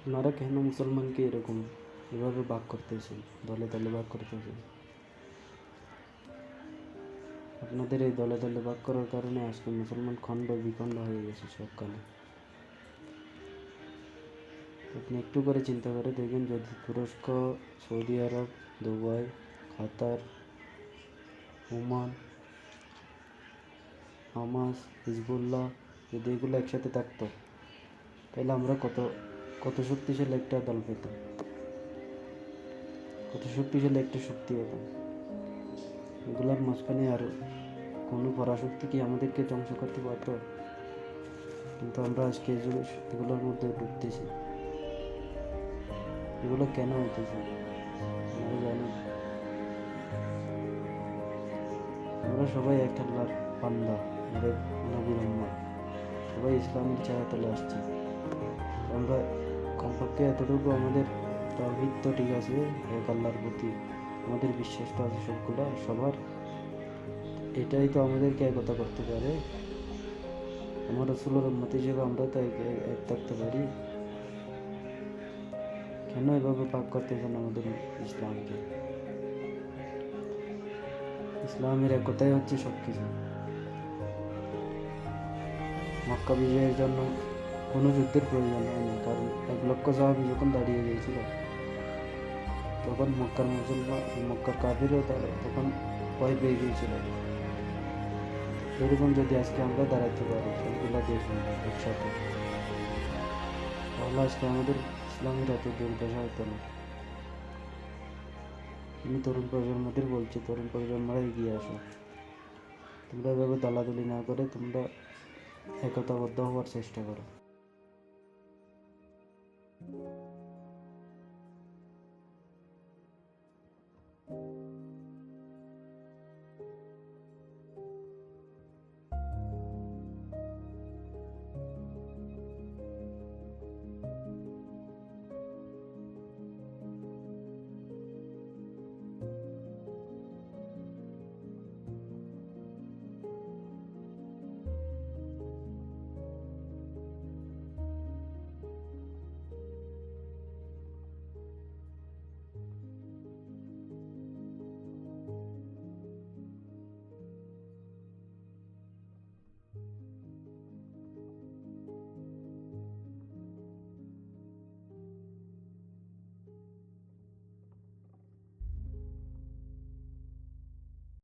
আপনারা কেন মুসলমানকে এরকম এভাবে ভাগ করতেছেন, দলে দলে ভাগ করতেছেন? আপনাদের এই দলে দলে ভাগ করার কারণে আজকে মুসলমান খণ্ড বিখণ্ড হয়ে গেছে সবখানে। আপনি একটু করে চিন্তা করে দেখবেন, যদি তুরস্ক, সৌদি আরব, দুবাই, কাতার, ওমান, হামাস, হিজবুল্লাহ যদি এগুলো একসাথে থাকতো, তাহলে আমরা কত কত শক্তিশালী একটা দল পেতাম, কত শক্তিশালী একটা শক্তি পেতাম। এগুলোর মাঝখানে আর কোনো পরাশক্তি কি আমাদেরকে ধ্বংস করতে পারতো? কিন্তু আমরা আজকে এগুলোর মধ্যে ঢুকতেছি। এগুলো কেন হইতেছে আমরা জানি? আমরা সবাই এক আল্লাহর বান্দা, আমাদের নবীর উম্মত, সবাই ইসলামের ছায়াতলে আসছি। আমরা কমপক্ষে এতটুকু আমাদের তাওহীদ তো ঠিক আছে, এক আল্লাহর প্রতি আমাদের বিশ্বাসটা আছে সবগুলো সবার, এটাই তো আমাদেরকে একতা করতে পারে। আমার রাসূলের উম্মত হিসেবে আমরা তো এক থাকতে পারি। কেন এভাবে ভাগ করতেছেন আমাদের ইসলামকে? ইসলামের একতাই হচ্ছে সব কিছু। মক্কা বিজয়ের জন্য কোনো যুদ্ধের প্রয়োজন হয়নি, কারণ 1,00,000 সাহাবী যখন দাঁড়িয়ে গিয়েছিল, তখন মক্কার কাফিরও তখন ভয় পেয়ে গিয়েছিল। এরকম যদি আজকে আমরা দাঁড়াতে পারি সবগুলা দেশ একসাথে, তাহলে আজকে আমাদের ইসলামের এত দুর্দশা হতো না। আমি তরুণ প্রজন্মদের বলছি, তরুণ প্রজন্মরা এগিয়ে আসো। তোমরা এভাবে দালাদলি না করে তোমরা একতাবদ্ধ হওয়ার চেষ্টা করো।